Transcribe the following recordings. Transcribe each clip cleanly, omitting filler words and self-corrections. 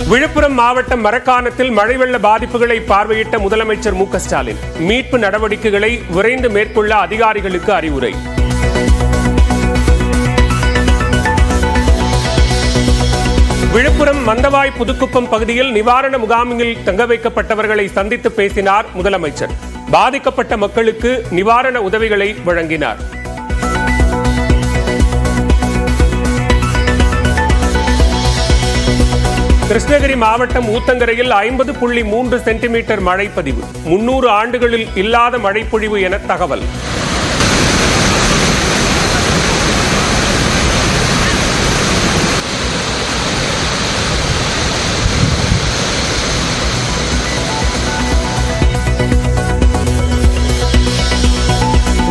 விழுப்புரம் மாவட்டம் மரக்காணத்தில் மழை வெள்ள பாதிப்புகளை பார்வையிட்ட முதலமைச்சர் மு க ஸ்டாலின் மீட்பு நடவடிக்கைகளை விரைந்து மேற்கொள்ள அதிகாரிகளுக்கு அறிவுரை. விழுப்புரம் மந்தவாய் புதுக்குப்பம் பகுதியில் நிவாரண முகாமில் தங்க வைக்கப்பட்டவர்களை சந்தித்து பேசினார் முதலமைச்சர். பாதிக்கப்பட்ட மக்களுக்கு நிவாரண உதவிகளை வழங்கினார். கிருஷ்ணகிரி மாவட்டம் ஊத்தங்கரையில் 50.3 சென்டிமீட்டர் மழை பதிவு. 300 ஆண்டுகளில் இல்லாத மழைப்பொழிவு என தகவல்.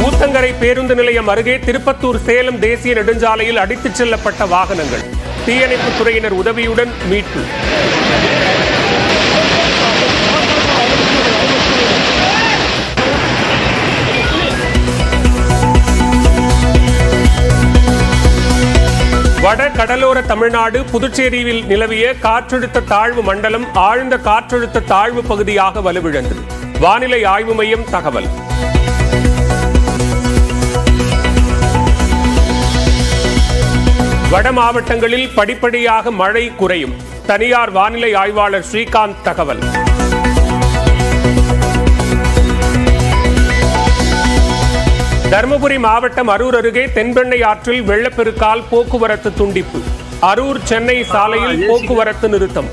ஊத்தங்கரை பேருந்து நிலையம் அருகே திருப்பத்தூர் சேலம் தேசிய நெடுஞ்சாலையில் அடித்துச் செல்லப்பட்ட வாகனங்கள். தீயணைப்புத் துறையினர் உதவியுடன் மீட்பு. வட கடலோர தமிழ்நாடு புதுச்சேரியில் நிலவிய காற்றழுத்த தாழ்வு மண்டலம் ஆழ்ந்த காற்றழுத்த தாழ்வு பகுதியாக வலுவிழந்தது. வானிலை ஆய்வு மையம் தகவல். வட மாவட்டங்களில் படிப்படியாக மழை குறையும். தனியார் வானிலை ஆய்வாளர் ஸ்ரீகாந்த் தகவல். தருமபுரி மாவட்டம் அரூர் அருகே தென்பெண்ணை ஆற்றில் வெள்ளப்பெருக்கால் போக்குவரத்து துண்டிப்பு. அரூர் சென்னை சாலையில் போக்குவரத்து நிறுத்தம்.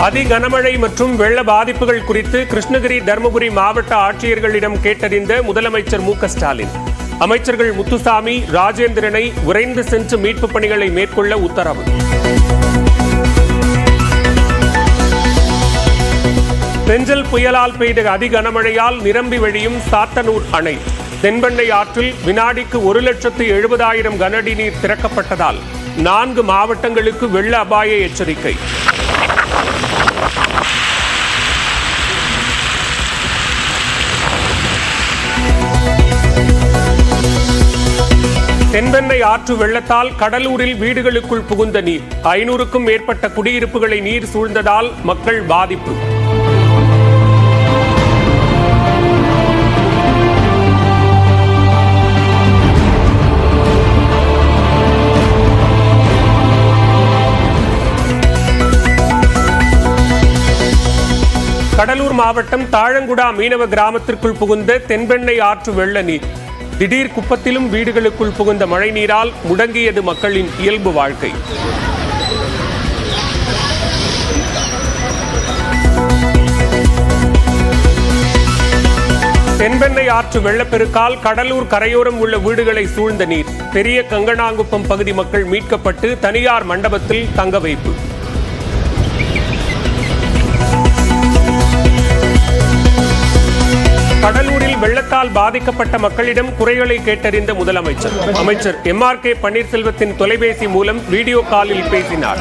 அதி கனமழை மற்றும் வெள்ள பாதிப்புகள் குறித்து கிருஷ்ணகிரி தருமபுரி மாவட்ட ஆட்சியர்களிடம் கேட்டறிந்த முதலமைச்சர் மு க ஸ்டாலின் அமைச்சர்கள் முத்துசாமி ராஜேந்திரனை விரைந்து சென்று மீட்பு பணிகளை மேற்கொள்ள உத்தரவு. பெஞ்சல் புயலால் பெய்த அதி கனமழையால் நிரம்பி வழியும் சாத்தனூர் அணை. தென்பெண்ணை ஆற்றில் வினாடிக்கு 1,70,000 கனஅடி நீர் திறக்கப்பட்டதால் 4 மாவட்டங்களுக்கு வெள்ள அபாய எச்சரிக்கை. தென்பெண்ணை ஆற்று வெள்ளத்தால் கடலூரில் வீடுகளுக்குள் புகுந்த நீர். 500க்கும் மேற்பட்ட குடியிருப்புகளை நீர் சூழ்ந்ததால் மக்கள் பாதிப்பு. கடலூர் மாவட்டம் தாழங்குடா மீனவ கிராமத்திற்குள் புகுந்த தென்பெண்ணை ஆற்று வெள்ள நீர். திடீர் குப்பத்திலும் வீடுகளுக்குள் புகுந்த மழை நீரால் முடங்கியது மக்களின் இயல்பு வாழ்க்கை. தென்பெண்ணை ஆற்று வெள்ளப்பெருக்கால் கடலூர் கரையோரம் உள்ள வீடுகளை சூழ்ந்த நீர். பெரிய கங்கனாங்குப்பம் பகுதி மக்கள் மீட்கப்பட்டு தனியார் மண்டபத்தில் தங்க வைப்பு. கடலூரில் வெள்ளத்தால் பாதிக்கப்பட்ட மக்களிடம் குறைகளை கேட்டறிந்த முதலமைச்சர். அமைச்சர் MRK பன்னீர்செல்வத்தின் தொலைபேசி மூலம் வீடியோ காலில் பேசினார்.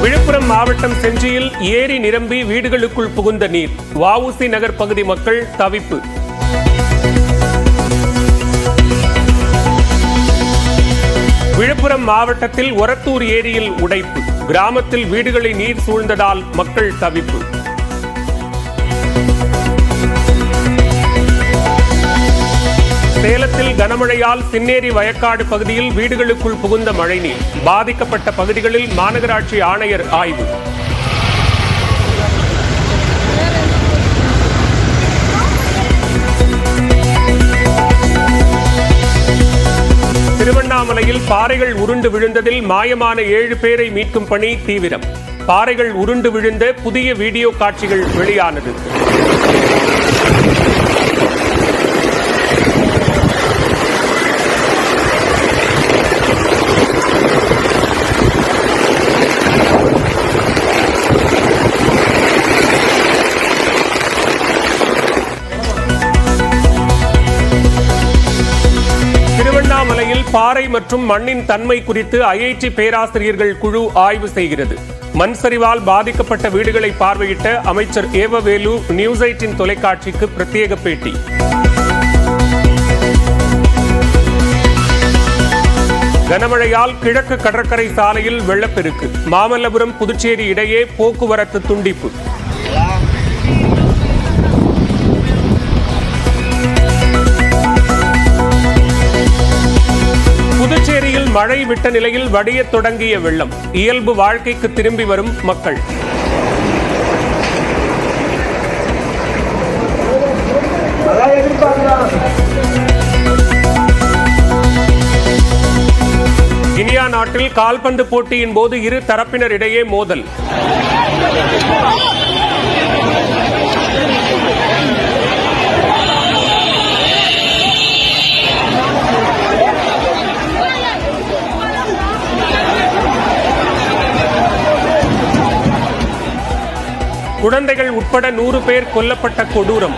விழுப்புரம் மாவட்டம் செஞ்சியில் ஏரி நிரம்பி வீடுகளுக்குள் புகுந்த நீர். வஉசி நகர் பகுதி மக்கள் தவிப்பு. விழுப்புரம் மாவட்டத்தில் ஒரத்தூர் ஏரியில் உடைப்பு. கிராமத்தில் வீடுகளை நீர் சூழ்ந்ததால் மக்கள் தவிப்பு. சேலத்தில் கனமழையால் சின்னேரி வயக்காடு பகுதியில் வீடுகளுக்குள் புகுந்த மழைநீர். பாதிக்கப்பட்ட பகுதிகளில் மாநகராட்சி ஆணையர் ஆய்வு. திருவண்ணாமலையில் பாறைகள் உருண்டு விழுந்ததில் மாயமான 7 பேரை மீட்கும் பணி தீவிரம். பாறைகள் உருண்டு விழுந்த புதிய வீடியோ காட்சிகள் வெளியானது. பாறை மற்றும் மண்ணின் தன்மை குறித்து IIT பேராசிரியர்கள் குழு ஆய்வு செய்கிறது. மண் சரிவால் பாதிக்கப்பட்ட வீடுகளை பார்வையிட்ட அமைச்சர் ஏவவேலு நியூஸ் 18 தொலைக்காட்சிக்கு பிரத்யேக பேட்டி. கனமழையால் கிழக்கு கடற்கரை சாலையில் வெள்ளப்பெருக்கு. மாமல்லபுரம் புதுச்சேரி இடையே போக்குவரத்து துண்டிப்பு. புதுச்சேரியில் மழை விட்ட நிலையில் வடியத் தொடங்கிய வெள்ளம். இயல்பு வாழ்க்கைக்கு திரும்பி வரும் மக்கள். கினியா நாட்டில் கால்பந்து போட்டியின் போது இரு தரப்பினர் இடையே மோதல். குழந்தைகள் உட்பட 100 பேர் கொல்லப்பட்ட கொடூரம்.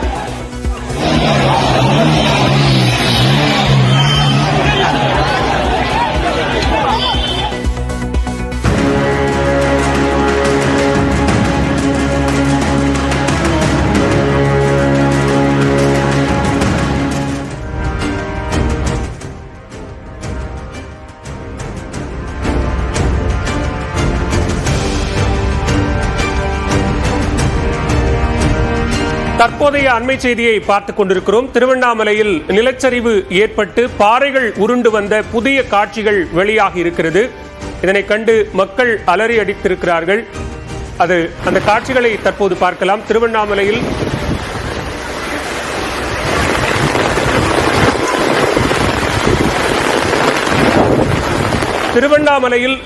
தற்போதைய அண்மை செய்தியை பார்த்துக் கொண்டிருக்கிறோம். திருவண்ணாமலையில் நிலச்சரிவு ஏற்பட்டு பாறைகள் உருண்டு வந்த புதிய காட்சிகள் வெளியாகி இருக்கிறது. இதனை கண்டு மக்கள் அலறி அடித்திருக்கிறார்கள். அந்த காட்சிகளை தற்போது பார்க்கலாம். திருவண்ணாமலையில்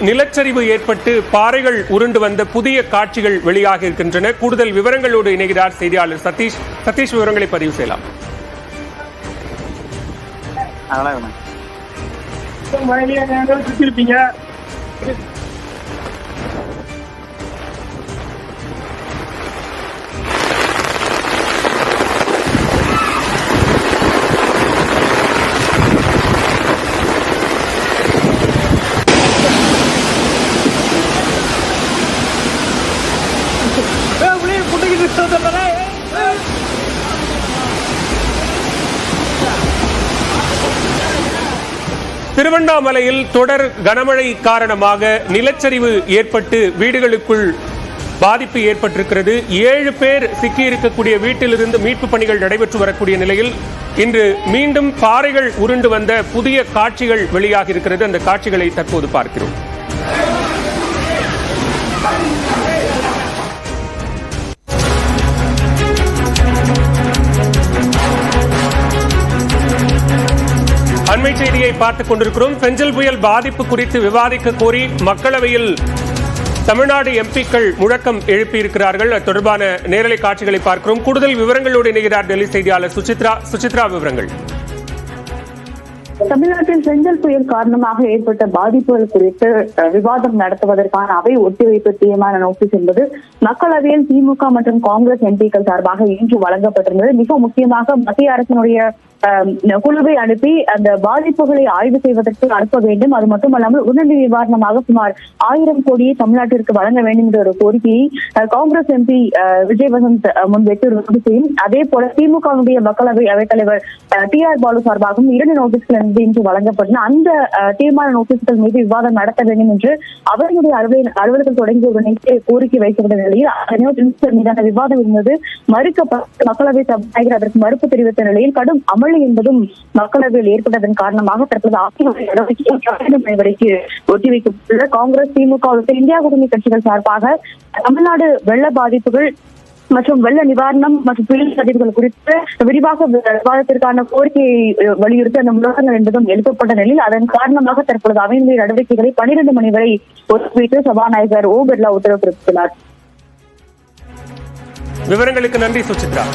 நிலச்சரிவு ஏற்பட்டு பாறைகள் உருண்டு வந்த புதிய காட்சிகள் வெளியாக இருக்கின்றன. கூடுதல் விவரங்களோடு இணைகிறார் செய்தியாளர் சதீஷ். சதீஷ், விவரங்களை பதிவு செய்யலாம். திருவண்ணாமலையில் தொடர் கனமழை காரணமாக நிலச்சரிவு ஏற்பட்டு வீடுகளுக்குள் பாதிப்பு ஏற்பட்டிருக்கிறது. 7 பேர் சிக்கியிருக்கக்கூடிய வீட்டிலிருந்து மீட்பு பணிகள் நடைபெற்று வரக்கூடிய நிலையில் இன்று மீண்டும் பாறைகள் உருண்டு வந்த புதிய காட்சிகள் வெளியாகி இருக்கிறது. அந்த காட்சிகளை தற்போது பார்க்கிறோம். அண்மை செய்தியை பார்த்துக் கொண்டிருக்கிறோம். பெஞ்சல் புயல் பாதிப்பு குறித்து விவாதிக்க கோரி மக்களவையில் தமிழ்நாடு எம்பிக்கள் முழக்கம் எழுப்பியிருக்கிறார்கள். அது தொடர்பான நேரலை காட்சிகளை பார்க்கிறோம். கூடுதல் விவரங்களோடு இணைகிறார் டெல்லி செய்தியாளர் சுசித்ரா. விவரங்கள். தமிழ்நாட்டில் பெஞ்சல் புயல் காரணமாக ஏற்பட்ட பாதிப்புகள் குறித்து விவாதம் நடத்துவதற்கான அவை ஒத்திவைப்பு தீர்மான நோட்டீஸ் என்பது மக்களவையில் திமுக மற்றும் காங்கிரஸ் எம்பிக்கள் சார்பாக இன்று வழங்கப்பட்டிருந்தது. மிக முக்கியமாக மத்திய அரசினுடைய குழுவை அனுப்பி அந்த பாதிப்புகளை ஆய்வு செய்வதற்கு அனுப்ப வேண்டும். அது மட்டுமல்லாமல் உடனடி நிவாரணமாக சுமார் 1000 கோடியை தமிழ்நாட்டிற்கு வழங்க வேண்டும் என்ற ஒரு கோரிக்கையை காங்கிரஸ் எம்பி விஜய் வசந்த் முன்வைத்து நோட்டீஸையும், அதே போல திமுகவுடைய மக்களவை அவைத்தலைவர் TR பாலு சார்பாகவும் 2 நோட்டீஸ்கள் இன்று வழங்கப்பட்டன. அந்த தீர்மான நோட்டீஸ்கள் மீது விவாதம் நடத்த வேண்டும் என்று அவர்களுடைய அலுவலர்கள் தொடங்கிய உடனே கோரிக்கை வைக்கப்பட்ட நிலையில் மீதான விவாதம் இருந்தது மறுக்கப்பட்டு மக்களவை சபாநாயகர் அதற்கு மறுப்பு தெரிவித்த நிலையில் கடும் அமளி என்பதும் மக்களவையில் ஏற்பட்டதன் காரணமாக தற்போது ஆட்சி வரைக்கு ஒத்திவைக்கப்பட்டுள்ள காங்கிரஸ், திமுக உள்ளிட்ட இந்தியா கூட்டணி கட்சிகள் சார்பாக தமிழ்நாடு வெள்ள பாதிப்புகள் மற்றும் வெள்ள நிவாரணம் மற்றும் புயல் பதிவுகள் குறித்து விரிவாக விவாதத்திற்கான கோரிக்கையை வலியுறுத்தி அந்த முழக்கங்கள் என்பதும் எழுப்பப்பட்ட நிலையில் அதன் காரணமாக தற்பொழுது அவையினுடைய நடவடிக்கைகளை 12 மணி வரை ஒத்திவைத்து சபாநாயகர் ஓம் பிர்லா உத்தரவு பிறப்பித்துள்ளார். விவரங்களுக்கு நன்றி சுசித்ரா.